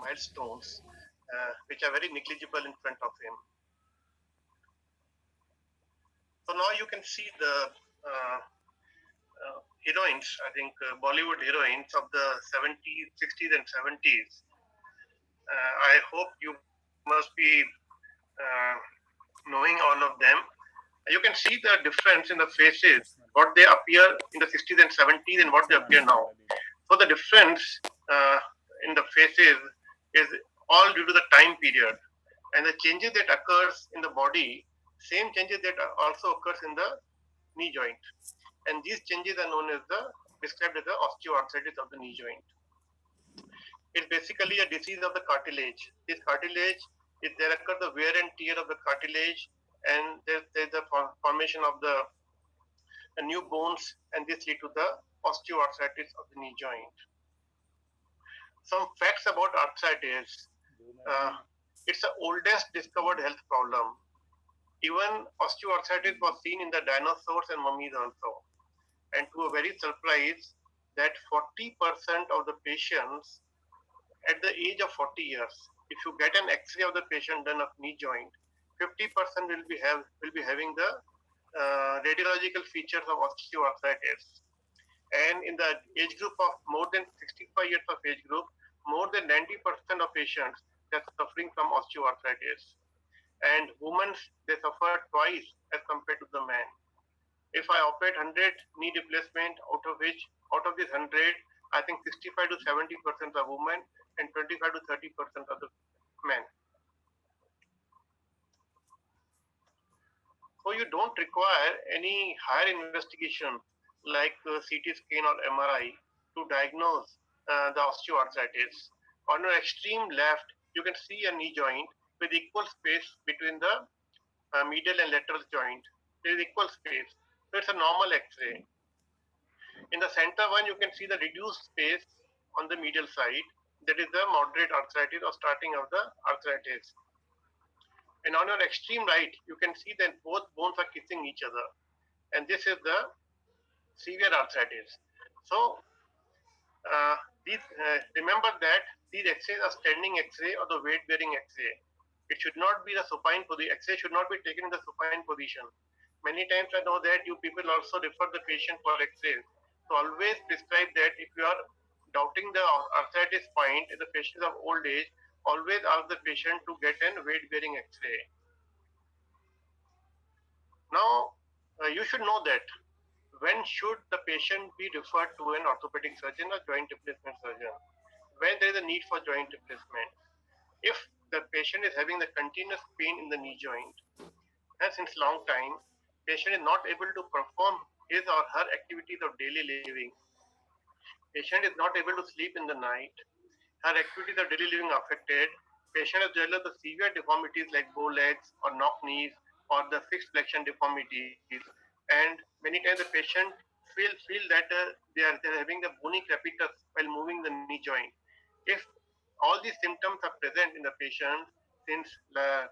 milestones which are very negligible in front of him. So now you can see the heroines, I think Bollywood heroines of the 70s, 60s and 70s. I hope you must be knowing all of them. You can see the difference in the faces, what they appear in the 60s and 70s and what they appear now. So the difference in the faces is all due to the time period, and the changes that occurs in the body, same changes that also occurs in the knee joint, and these changes are known as described as the osteoarthritis of the knee joint. It's basically a disease of the cartilage. This cartilage, if there occurs the wear and tear of the cartilage, and there's the formation of the new bones, and this lead to the osteoarthritis of the knee joint. Some facts about arthritis. It's the oldest discovered health problem. Even osteoarthritis was seen in the dinosaurs and mummies also. And to a very surprise, that 40% of the patients at the age of 40 years, if you get an X-ray of the patient done of knee joint, 50% will be having the radiological features of osteoarthritis. And in the age group of more than 65 years of age group, more than 90% of patients are suffering from osteoarthritis. And women, they suffer twice as compared to the man. If I operate 100 knee replacement, out of this 100, I think 65 to 70% are women and 25 to 30% are the men. So you don't require any higher investigation like CT scan or MRI to diagnose the osteoarthritis. On your extreme left, you can see a knee joint with equal space between the medial and lateral joint. There is equal space. So it's a normal X-ray. In the center one, you can see the reduced space on the medial side. That is the moderate arthritis or starting of the arthritis. And on your extreme right, you can see that both bones are kissing each other. And this is the severe arthritis. So remember that these X-rays are standing X-ray or the weight-bearing X-ray. It should not be the supine position. X-ray should not be taken in the supine position. Many times I know that you people also refer the patient for X-rays. So always prescribe that if you are doubting the arthritis point in the patient of old age, always ask the patient to get a weight-bearing X-ray. Now, you should know that when should the patient be referred to an orthopedic surgeon or joint replacement surgeon? When there is a need for joint replacement. If the patient is having the continuous pain in the knee joint, and since long time, patient is not able to perform his or her activities of daily living. Patient is not able to sleep in the night. Her activities of daily living are affected. Patient has developed the severe deformities like bow legs or knock knees or the fixed flexion deformities. And many times the patient feel that they're having the bony crepitus while moving the knee joint. If all these symptoms are present in the patient since the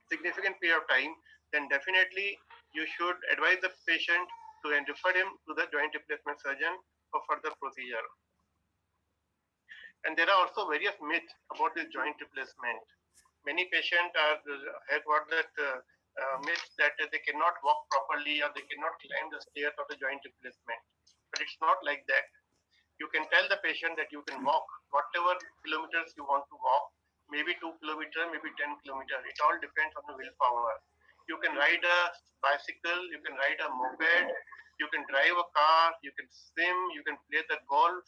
significant period of time, then definitely you should advise the patient to refer him to the joint replacement surgeon for further procedure. And there are also various myths about this joint replacement. Many patients have got that myth that they cannot walk properly or they cannot climb the stairs of the joint replacement. But it's not like that. You can tell the patient that you can walk whatever kilometers you want to walk, maybe 2 kilometers, maybe 10 kilometers. It all depends on the willpower. You can ride a bicycle, you can ride a moped, you can drive a car, you can swim, you can play the golf,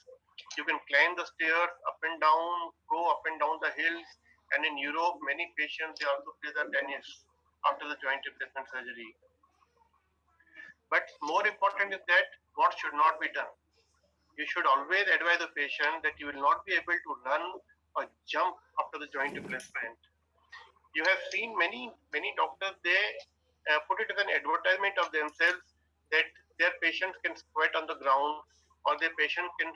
you can climb the stairs up and down, go up and down the hills. And in Europe, many patients, they also play the tennis after the joint replacement surgery. But more important is that what should not be done. You should always advise the patient that you will not be able to run or jump after the joint replacement. You have seen many doctors, they put it as an advertisement of themselves that their patients can squat on the ground or their patient can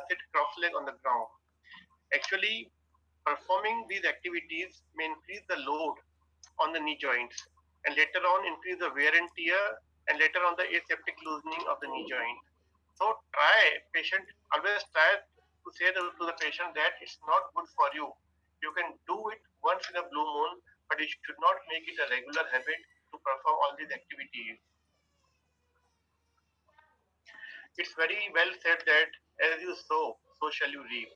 sit cross-legged on the ground. Actually, performing these activities may increase the load on the knee joints and later on increase the wear and tear and later on the aseptic loosening of the knee joint. So always try to say to the patient that it's not good for you. You can do it once in a blue moon, but you should not make it a regular habit to perform all these activities. It's very well said that as you sow, so shall you reap.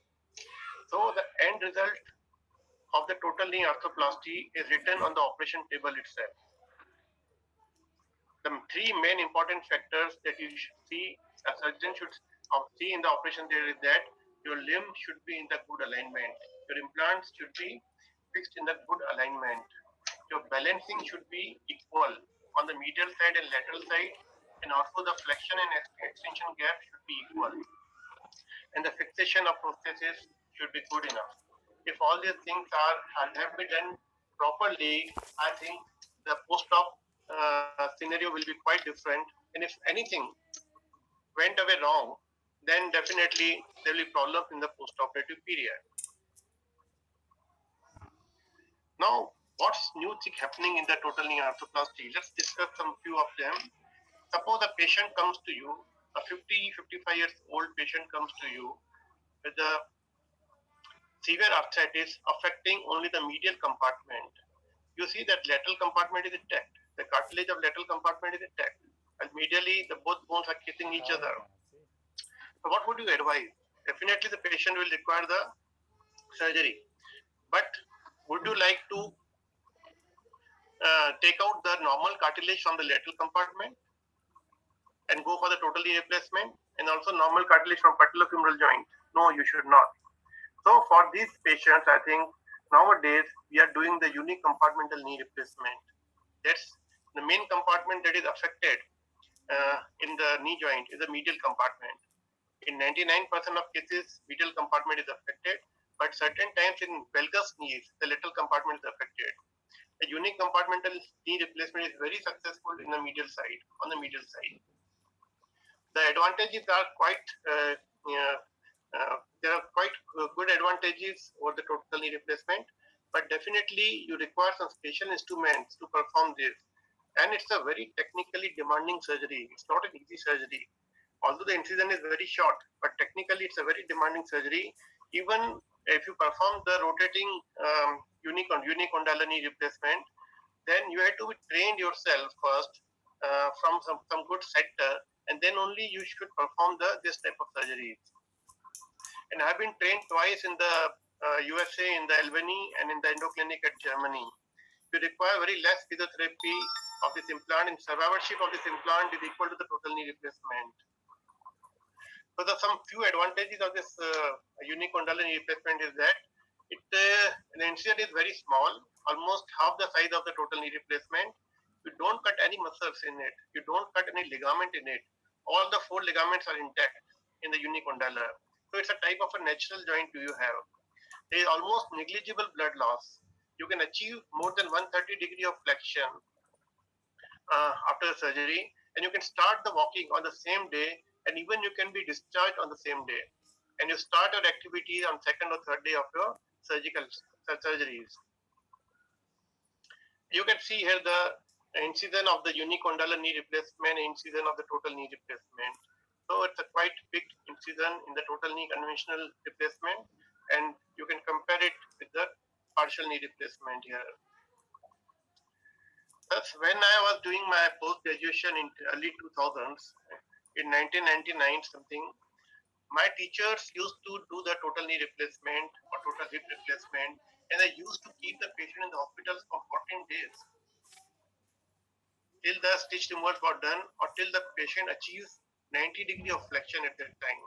So the end result of the total knee arthroplasty is written on the operation table itself. The three main important factors that you should see, a surgeon should see in the operation there is that your limb should be in the good alignment. Your implants should be fixed in the good alignment. Your balancing should be equal on the medial side and lateral side, and also the flexion and extension gap should be equal. And the fixation of prosthesis should be good enough. If all these things have been done properly, I think the post-op scenario will be quite different. And if anything went away wrong, then definitely there will be problems in the post-operative period. Now, what's new thing happening in the total knee arthroplasty? Let's discuss some few of them. Suppose a patient comes to you, a 55 years old patient comes to you with a severe arthritis affecting only the medial compartment. You see that lateral compartment is intact. The cartilage of lateral compartment is intact. And medially, the both bones are kissing each other. So what would you advise? Definitely the patient will require the surgery. But would you like to take out the normal cartilage from the lateral compartment and go for the total knee replacement, and also normal cartilage from patellofemoral joint? No, you should not. So for these patients, I think nowadays we are doing the unicompartmental knee replacement. That's the main compartment that is affected in the knee joint is the medial compartment. In 99% of cases, medial compartment is affected, but certain times in valgus knees, the lateral compartment is affected. A unicompartmental knee replacement is very successful in the medial side, on the medial side. The advantages are quite, there are quite good advantages over the total knee replacement, but definitely you require some special instruments to perform this. And it's a very technically demanding surgery. It's not an easy surgery. Although the incision is very short, but technically it's a very demanding surgery. Even if you perform the rotating unicondylar knee replacement, then you have to be trained yourself first from some good sector, and then only you should perform this type of surgeries. And I have been trained twice in the USA, in the Albany, and in the Endo Clinic at Germany. You require very less physiotherapy of this implant, and survivorship of this implant is equal to the total knee replacement. So there are some few advantages of this unicondylar knee replacement is that the incision is very small, almost half the size of the total knee replacement. You don't cut any muscles in it. You don't cut any ligament in it. All the 4 ligaments are intact in the unicondylar. So it's a type of a natural joint you have. There is almost negligible blood loss. You can achieve more than 130 degree of flexion after the surgery, and you can start the walking on the same day, and even you can be discharged on the same day. And you start your activity on second or third day of your surgical surgeries. You can see here the incision of the unicondylar knee replacement, incision of the total knee replacement. So it's a quite big incision in the total knee conventional replacement, and you can compare it with the partial knee replacement here. Thus, when I was doing my post-graduation in early 2000s, in 1999 something, my teachers used to do the total knee replacement or total hip replacement, and they used to keep the patient in the hospitals for 14 days till the stitch removals were done or till the patient achieves 90 degree of flexion at that time.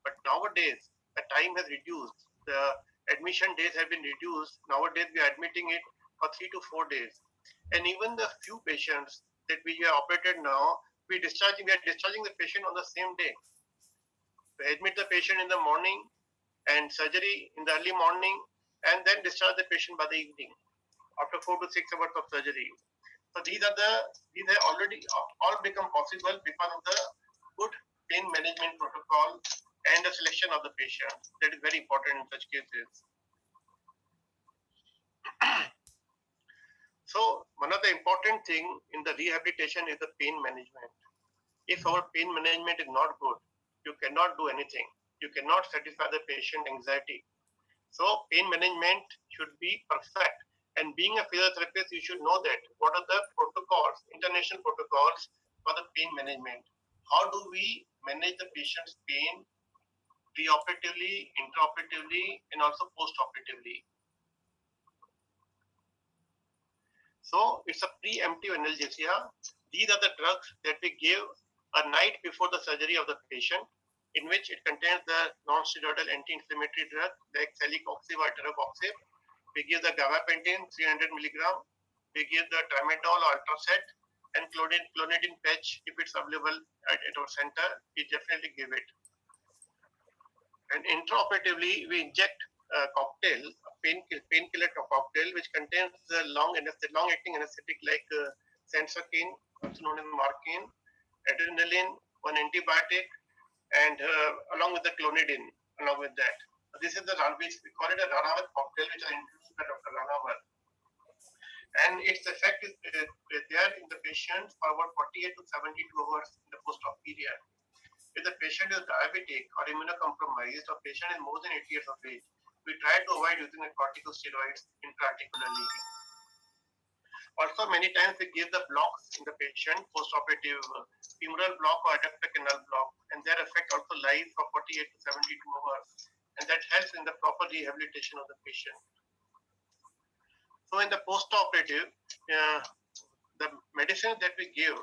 But nowadays, the time has reduced. The admission days have been reduced. Nowadays, we are admitting it for 3 to 4 days. And even the few patients that we have operated now, we are discharging the patient on the same day. We admit the patient in the morning and surgery in the early morning, and then discharge the patient by the evening after 4 to 6 hours of surgery. So these have already all become possible because of the good pain management protocol and the selection of the patient. That is very important in such cases. So one of the important thing in the rehabilitation is the pain management. If our pain management is not good, you cannot do anything. You cannot satisfy the patient anxiety. So pain management should be perfect. And being a physiotherapist, you should know that what are the protocols, international protocols for the pain management. How do we manage the patient's pain preoperatively, intraoperatively, and also postoperatively? So it's a preemptive analgesia. These are the drugs that we give a night before the surgery of the patient, in which it contains the non-steroidal anti-inflammatory drug like celecoxib or atirocoxib. We give the gabapentin 300 milligram. We give the tramadol or Ultracet and clonidine patch if it's available at our center. We definitely give it. And intraoperatively, we inject a cocktail, a painkiller cocktail, which contains the long-acting anesthetic like Sansocaine, also known as Marcaine, adrenaline, one antibiotic, and along with the clonidine, along with that. This is the we call it a Ranawat cocktail, which are introduced by Dr. Ranawat. And its effect is there in the patient for about 48 to 72 hours in the post-op period. If the patient is diabetic or immunocompromised or patient is more than 80 years of age, we try to avoid using the corticosteroids intraarticularly. Also, many times we give the blocks in the patient, post-operative femoral block or adductor canal block, and their effect also lies for 48 to 72 hours, and that helps in the proper rehabilitation of the patient. So, in the post-operative, the medicines that we give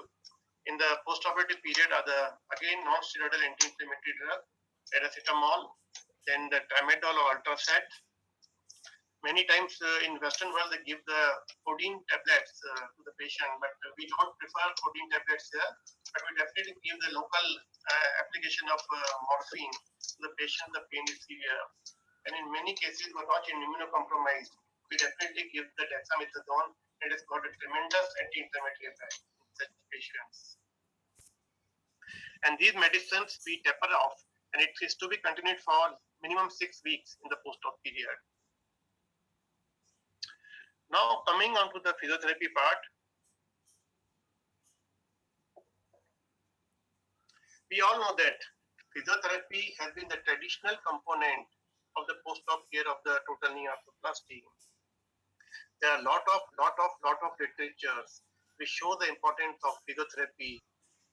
in the post-operative period are the, again, non-steroidal anti-inflammatory drug, paracetamol, then the tramadol or Ultracet. Many times in Western world, they give the codeine tablets to the patient, but we don't prefer codeine tablets here, but we definitely give the local application of morphine to the patient. The pain is severe. And in many cases, we're not immunocompromised. We definitely give the dexamethasone, and it's got a tremendous anti-inflammatory effect in such patients. And these medicines we taper off, and it is to be continued for minimum 6 weeks in the post-op period. Now, coming on to the physiotherapy part, we all know that physiotherapy has been the traditional component of the post-op care of the total knee arthroplasty. There are a lot of literatures which show the importance of physiotherapy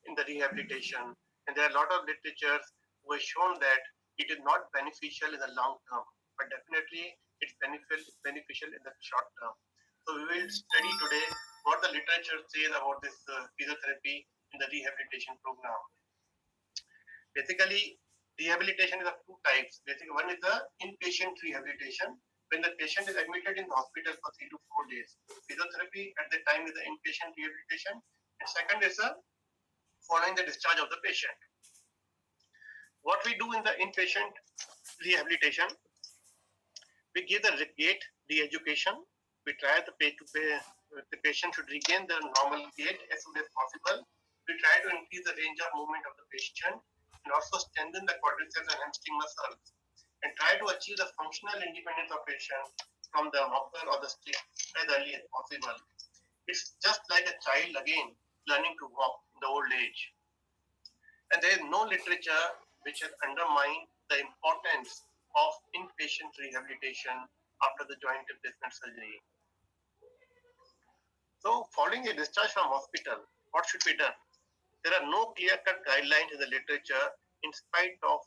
in the rehabilitation, and there are a lot of literatures who have shown that it is not beneficial in the long term, but definitely it's beneficial in the short term. So we will study today what the literature says about this physiotherapy in the rehabilitation program. Basically, rehabilitation is of two types. Basically, one is the inpatient rehabilitation, when the patient is admitted in the hospital for 3 to 4 days. Physiotherapy at the time is the inpatient rehabilitation. And second is following the discharge of the patient. What we do in the inpatient rehabilitation, we give the gait re-education. We try the patient should regain the normal gait as soon as possible. We try to increase the range of movement of the patient and also strengthen the quadriceps and hamstring muscles, and try to achieve the functional independence of patient from the walker or the stick as early as possible. It's just like a child again learning to walk in the old age. And there is no literature which has undermined the importance of inpatient rehabilitation after the joint replacement surgery. So, following a discharge from hospital, what should be done? There are no clear-cut guidelines in the literature, in spite of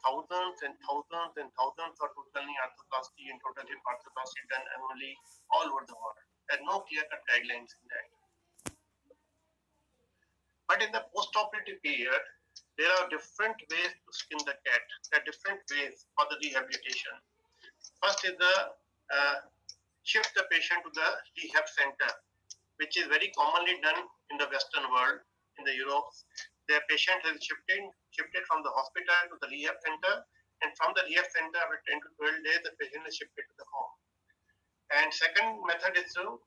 thousands and thousands and thousands of total knee arthroplasty and total hip arthroplasty done annually all over the world. There are no clear-cut guidelines in that. But in the post-operative period, there are different ways to skin the cat. There are different ways for the rehabilitation. First is the shift the patient to the rehab center, which is very commonly done in the Western world. In the Europe, the patient is shifted from the hospital to the rehab center, and from the rehab center after 10 to 12 days, the patient is shifted to the home. And second method is to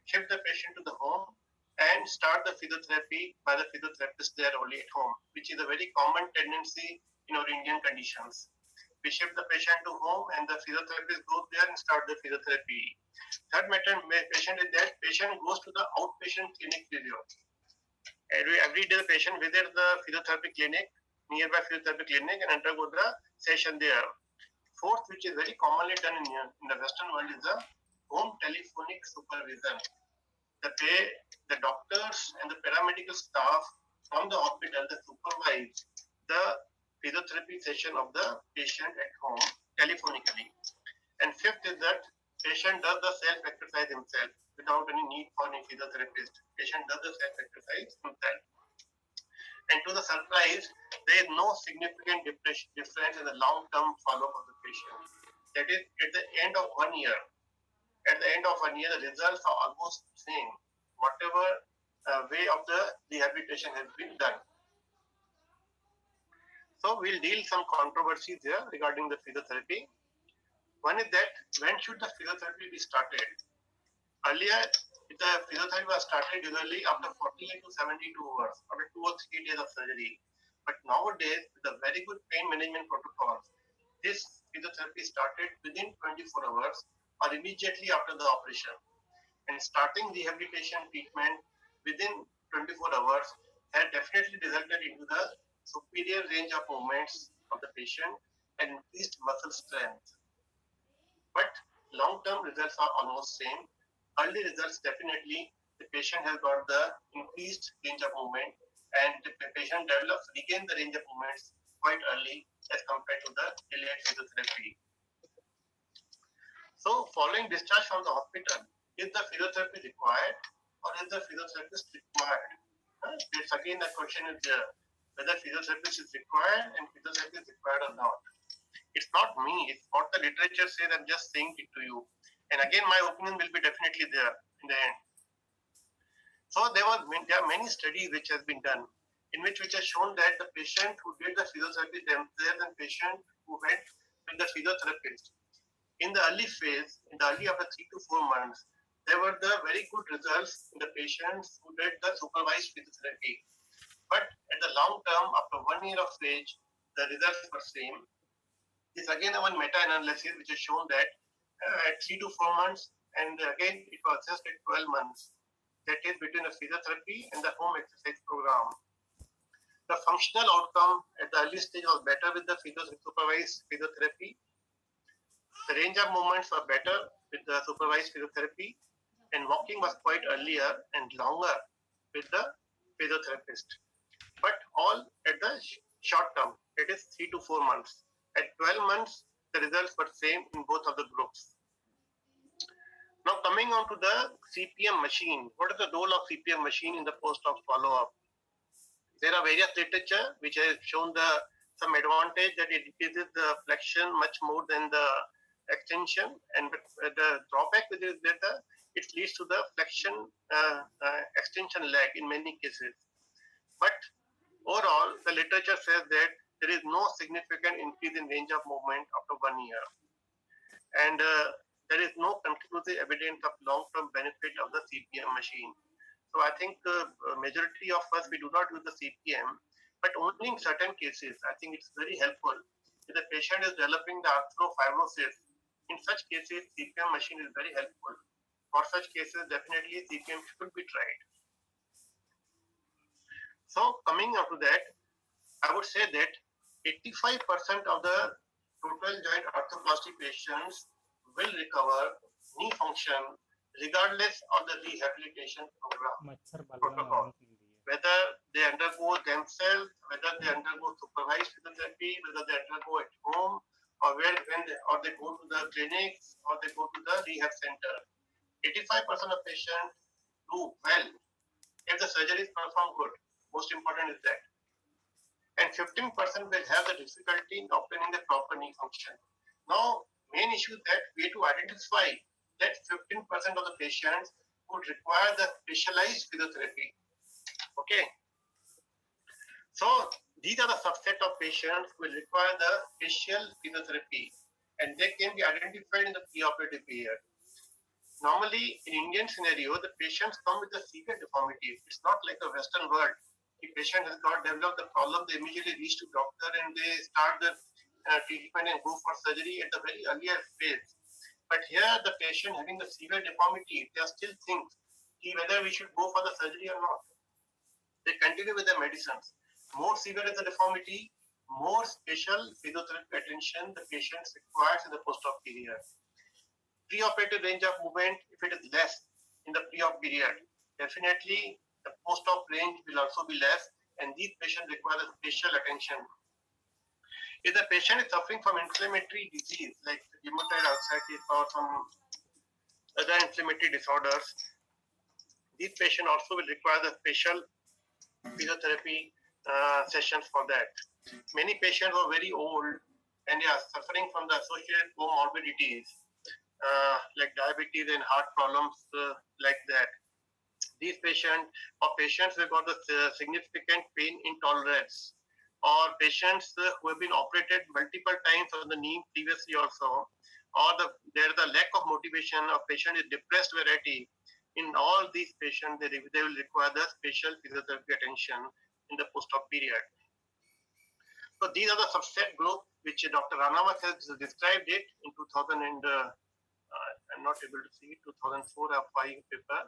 shift the patient to the home and start the physiotherapy by the physiotherapist there only at home, which is a very common tendency in our Indian conditions. We shift the patient to home and the physiotherapist goes there and start the physiotherapy. Third method, patient is that patient goes to the outpatient clinic physio. Every day the patient visits the physiotherapy clinic nearby physiotherapy clinic and undergo the session there. Fourth, which is very commonly done in the Western world, is the home telephonic supervision. The doctors and the paramedical staff from the hospital, they supervise the physiotherapy session of the patient at home telephonically. And fifth is that patient does the self-exercise himself without any need for any physiotherapist. Patient does the self-exercise himself. And to the surprise, there is no significant difference in the long-term follow-up of the patient. That is, at the end of 1 year, the results are almost the same, whatever way of the rehabilitation has been done. So we'll deal some controversies here regarding the physiotherapy. One is that when should the physiotherapy be started? Earlier, the physiotherapy was started usually after 48 to 72 hours, after 2 or 3 days of surgery. But nowadays, with the very good pain management protocols, this physiotherapy started within 24 hours or immediately after the operation. And starting rehabilitation treatment within 24 hours has definitely resulted into the superior range of movements of the patient and increased muscle strength. But long-term results are almost same. Early results, definitely the patient has got the increased range of movement and the patient regain the range of movements quite early as compared to the delayed physiotherapy. So following discharge from the hospital, is the physiotherapy required or is the physiotherapist required? It's again the question is there, whether physiotherapist is required and physiotherapy is required or not. It's not me, it's what the literature says. I'm just saying it to you. And again, my opinion will be definitely there in the end. So there are many studies which has been done in which has shown that the patient who did the physiotherapy themselves and patient who went with the physiotherapist in the early phase, in the early after 3 to 4 months, there were the very good results in the patients who did the supervised physiotherapy. But at the long term, after 1 year of age, the results were same. This again one meta-analysis which has shown that at 3 to 4 months, and again it was just at 12 months, that is between the physiotherapy and the home exercise program. The functional outcome at the early stage was better with the supervised physiotherapy. The range of movements were better with the supervised physiotherapy, and walking was quite earlier and longer with the physiotherapist. But all at the short term, it is 3 to 4 months. At 12 months, the results were same in both of the groups. Now coming on to the CPM machine, what is the role of CPM machine in the post-op follow-up? There are various literature which has shown some advantage that it increases the flexion much more than the extension, and the drawback with it is that it leads to the flexion extension lag in many cases. But overall, the literature says that there is no significant increase in range of movement after 1 year, and there is no conclusive evidence of long-term benefit of the CPM machine. So I think majority of us, we do not use the CPM, but only in certain cases. I think it's very helpful. If the patient is developing the arthrofibrosis, in such cases, CPM machine is very helpful. For such cases, definitely CPM should be tried. So coming up to that, I would say that 85% of the total joint arthroplasty patients will recover knee function regardless of the rehabilitation protocol. Whether they undergo themselves, whether they undergo supervised physiotherapy, whether they undergo at home, or or they go to the clinics, or they go to the rehab center. 85% of patients do well if the surgery is performed good. Most important is that. And 15% will have the difficulty in obtaining the proper knee function. Now, main issue that we have to identify that 15% of the patients would require the specialized physiotherapy. Okay. So these are the subset of patients who will require the special physiotherapy, and they can be identified in the preoperative period. Normally, in Indian scenario, the patients come with a severe deformity. It's not like a Western world. The patient has got developed the problem, they immediately reach to doctor and they start the treatment and go for surgery at the very earlier phase. But here, the patient having the severe deformity, they are still thinking whether we should go for the surgery or not. They continue with the medicines. More severe is the deformity, more special physiotherapy attention the patient requires in the post-op period. Pre-operative range of movement, if it is less in the pre-op period, definitely the post-op range will also be less, and these patients require special attention. If the patient is suffering from inflammatory disease like rheumatoid arthritis or some other inflammatory disorders, these patients also will require the special physiotherapy sessions for that. Many patients are very old and they are suffering from the associated comorbidities like diabetes and heart problems like that. These patients or patients who got the significant pain intolerance or patients who have been operated multiple times on the knee previously also, or there is a lack of motivation or patient is depressed variety. In all these patients, they will require the special physiotherapy attention in the post-op period. So these are the subset group which Dr. Ranavat has described it in 2000 and I'm not able to see 2004 or 5 paper.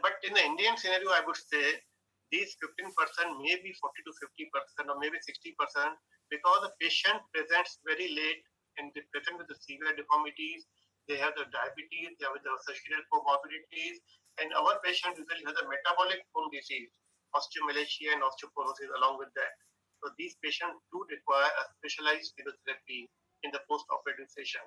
But in the Indian scenario, I would say these 15% may be 40 to 50% or maybe 60% because the patient presents very late and they present with the severe deformities. They have the diabetes, they have the associated comorbidities, and our patient usually has a metabolic bone disease, osteomalacia and osteoporosis along with that. So these patients do require a specialized physiotherapy in the post-operative session.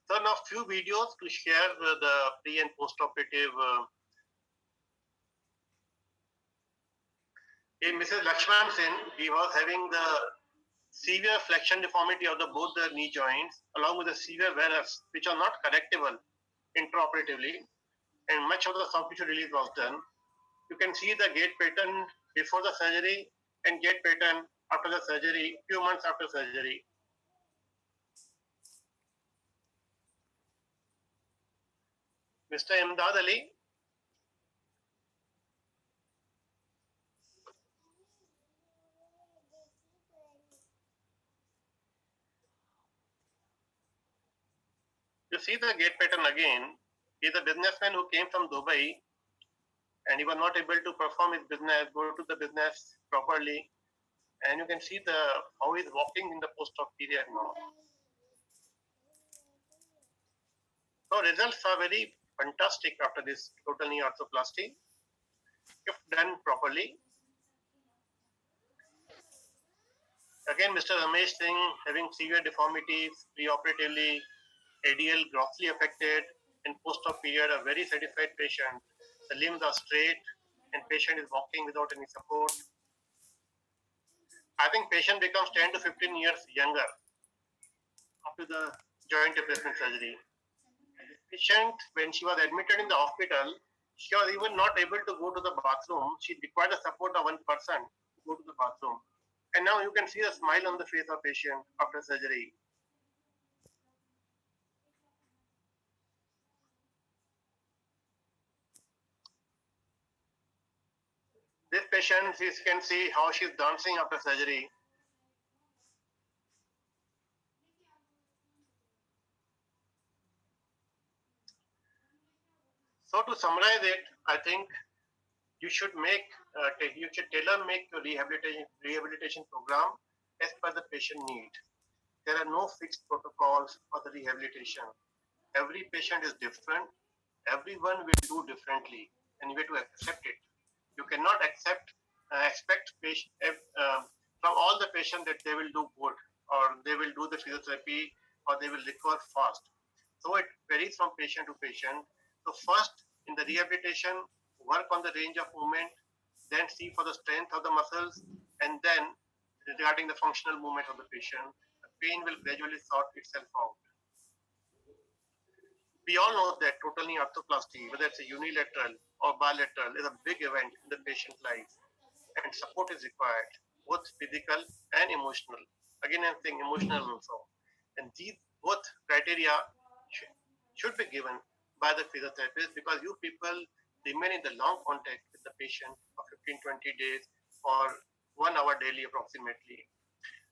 So now few videos to share the pre and post-operative. In Mrs. Lakshman Sen, he was having the severe flexion deformity of both the knee joints along with the severe varus, which are not correctable intraoperatively, and much of the soft tissue release was done. You can see the gait pattern before the surgery and gait pattern after the surgery, few months after surgery. Mr. Imdad Ali. You see the gait pattern again. He's a businessman who came from Dubai and he was not able to perform his business, go to the business properly. And you can see how he's walking in the post-op period now. So results are very fantastic after this total knee arthroplasty if done properly. Again, Mr. Ramesh Singh having severe deformities preoperatively, ADL grossly affected, in post-op period, a very satisfied patient. The limbs are straight and patient is walking without any support. I think patient becomes 10 to 15 years younger after the joint replacement surgery. Patient, when she was admitted in the hospital, she was even not able to go to the bathroom. She required the support of one person to go to the bathroom. And now you can see a smile on the face of patient after surgery. This patient, you can see how she's dancing after surgery. So to summarize it, I think you should tailor make your rehabilitation program as per the patient need. There are no fixed protocols for the rehabilitation. Every patient is different. Everyone will do differently, and you have to accept it. You cannot expect from all the patients that they will do good or they will do the physiotherapy or they will recover fast. So it varies from patient to patient. So first in the rehabilitation, work on the range of movement, then see for the strength of the muscles, and then regarding the functional movement of the patient, the pain will gradually sort itself out. We all know that total knee arthroplasty, whether it's a unilateral or bilateral, is a big event in the patient's life, and support is required, both physical and emotional. Again, I'm saying emotional also. And these both criteria should be given by the physiotherapist because you people remain in the long contact with the patient for 15-20 days or 1 hour daily approximately.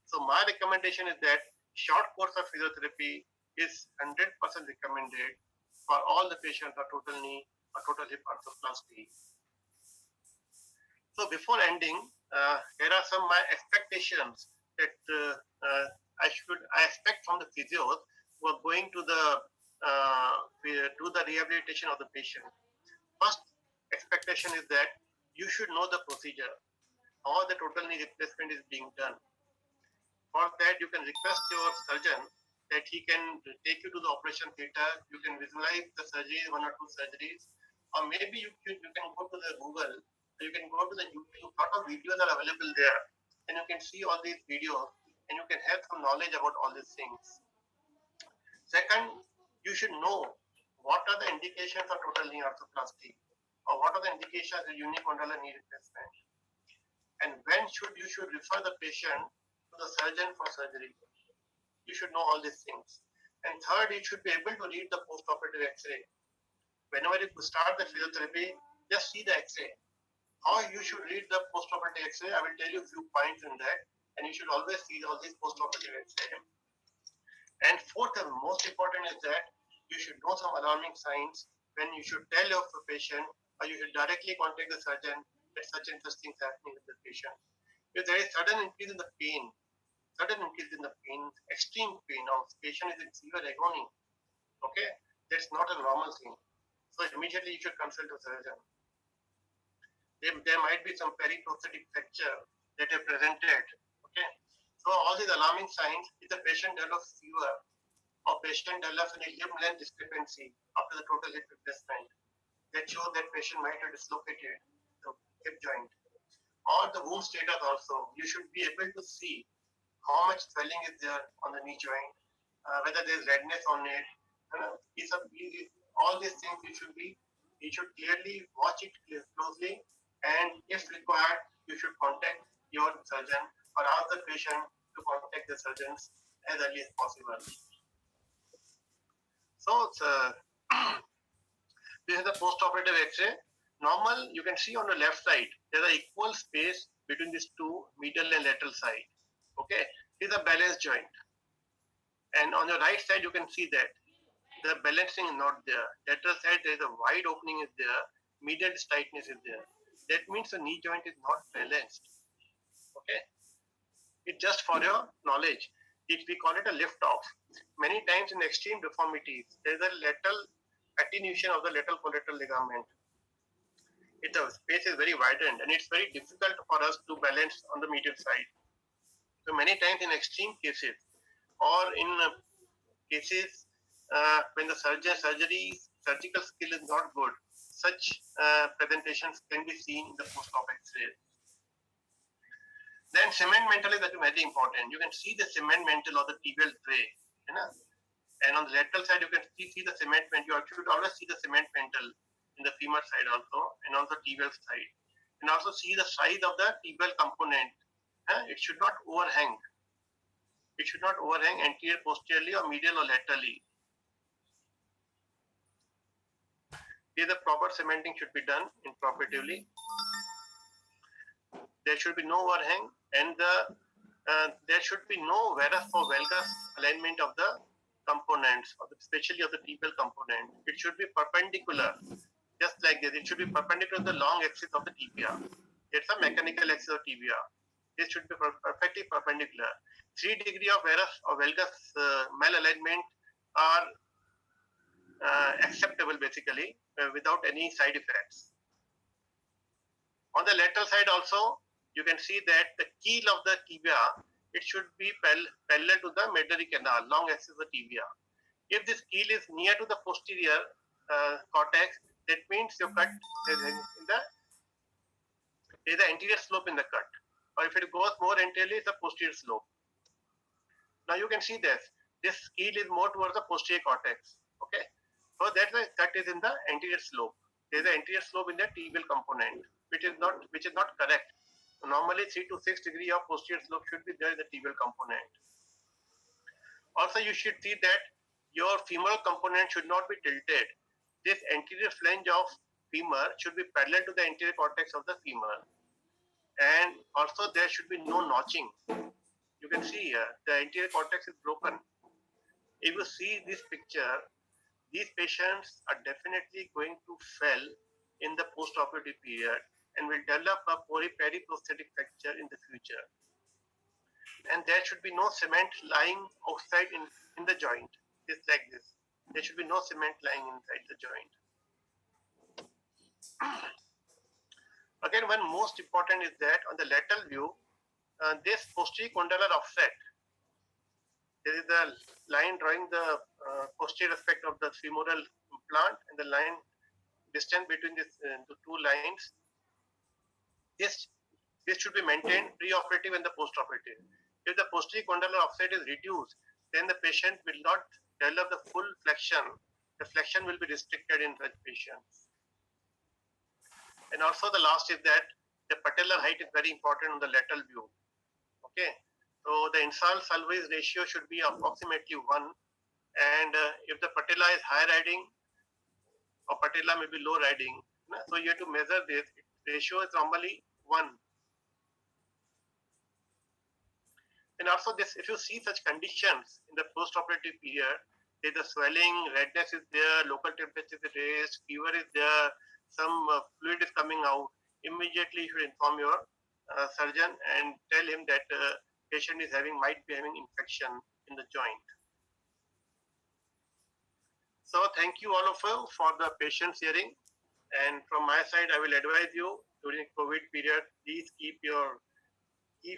So my recommendation is that short course of physiotherapy is 100% recommended for all the patients of total knee or total hip arthroplasty. So before ending, here are some my expectations that I expect from the physios who are going to do the rehabilitation of the patient. First expectation is that you should know the procedure, how the total knee replacement is being done. For that, you can request your surgeon that he can take you to the operation theater. You can visualize the surgery, one or two surgeries, or maybe you can go to the Google, you can go to the YouTube. A lot of videos are available there, and you can see all these videos, and you can have some knowledge about all these things. Second, you should know what are the indications of total knee arthroplasty, or what are the indications of unicondylar knee replacement, and when you should refer the patient to the surgeon for surgery. You should know all these things. And third, you should be able to read the post-operative X-ray. Whenever you start the physiotherapy, just see the X-ray. How you should read the post-operative X-ray, I will tell you a few points in that, and you should always see all these post-operative X-ray. And fourth and most important is that you should know some alarming signs when you should tell your patient, or you should directly contact the surgeon that such interesting things happening with the patient. If there is sudden increase in the pain, extreme pain, or patient is in severe agony, okay, that's not a normal thing. So immediately you should consult a surgeon. There might be some periprosthetic fracture that are presented, okay. So all these alarming signs, if the patient develops fever, or patient develops any limb length discrepancy after the total hip replacement, that shows that patient might have dislocated the hip joint. Or the wound status also, you should be able to see how much swelling is there on the knee joint, whether there is redness on it. All these things you should clearly watch it closely, and if required, you should contact your surgeon or ask the patient to contact the surgeons as early as possible. So this is the post-operative X-ray. Normal, you can see on the left side, there is equal space between these two medial and lateral side. Okay, this is a balance joint. And on the right side, you can see that the balancing is not there. Lateral side, there is a wide opening is there. Medial tightness is there. That means the knee joint is not balanced. Okay, it's just for your knowledge. We call it a lift off. Many times in extreme deformities, there is a lateral attenuation of the lateral collateral ligament. The space is very widened, and it's very difficult for us to balance on the medial side. So many times in extreme cases, or in cases when the surgical skill is not good, such presentations can be seen in the post-op X-ray. Then cement mantle is very important. You can see the cement mantle or the tibial tray, and on the lateral side you can see the cement mantle. You should always see the cement mantle in the femur side also, and on the tibial side, and also see the size of the tibial component. It should not overhang. It should not overhang anterior, posteriorly, or medial or laterally. Here the proper cementing should be done intraoperatively. There should be no overhang, and there should be no varus or valgus alignment of the components, especially of the tibial component. It should be perpendicular, just like this. It should be perpendicular to the long axis of the tibia. It's a mechanical axis of tibia. This should be perfectly perpendicular. 3 degrees of varus or valgus malalignment are acceptable basically without any side effects. On the lateral side also, you can see that the keel of the tibia, it should be parallel to the medullary canal, long axis of the tibia. If this keel is near to the posterior cortex, that means your cut is there is an anterior slope in the cut. Or if it goes more anteriorly, it's a posterior slope. Now you can see this keel is more towards the posterior cortex. Okay, so that's why cut is in the anterior slope. There is an anterior slope in the tibial component, which is not correct. Normally 3 to 6 degrees of posterior slope should be there in the tibial component. Also, you should see that your femoral component should not be tilted. This anterior flange of femur should be parallel to the anterior cortex of the femur. And also there should be no notching. You can see here, the anterior cortex is broken. If you see this picture, these patients are definitely going to fail in the post-operative period, and will develop a periprosthetic fracture in the future. And there should be no cement lying outside in the joint, just like this. There should be no cement lying inside the joint. Again, one most important is that on the lateral view, this posterior condylar offset, there is a line drawing the posterior aspect of the femoral implant and the line distance between the two lines. This should be maintained pre-operative and the post-operative. If the posterior condylar offset is reduced, then the patient will not develop the full flexion. The flexion will be restricted in such patients. And also the last is that the patellar height is very important on the lateral view. Okay, so the insult salvage ratio should be approximately 1, and if the patella is high riding or patella may be low riding, so you have to measure this. Ratio is normally 1. And also this, if you see such conditions in the post-operative period, there is a swelling, redness is there, local temperature is raised, fever is there, some fluid is coming out, immediately you should inform your surgeon and tell him that patient is might be having infection in the joint. So thank you all of you for the patience hearing. And from my side, I will advise you during COVID period, please keep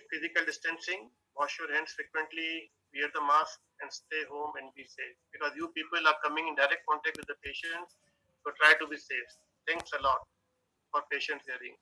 physical distancing, wash your hands frequently, wear the mask, and stay home and be safe. Because you people are coming in direct contact with the patients, so try to be safe. Thanks a lot for patience hearing.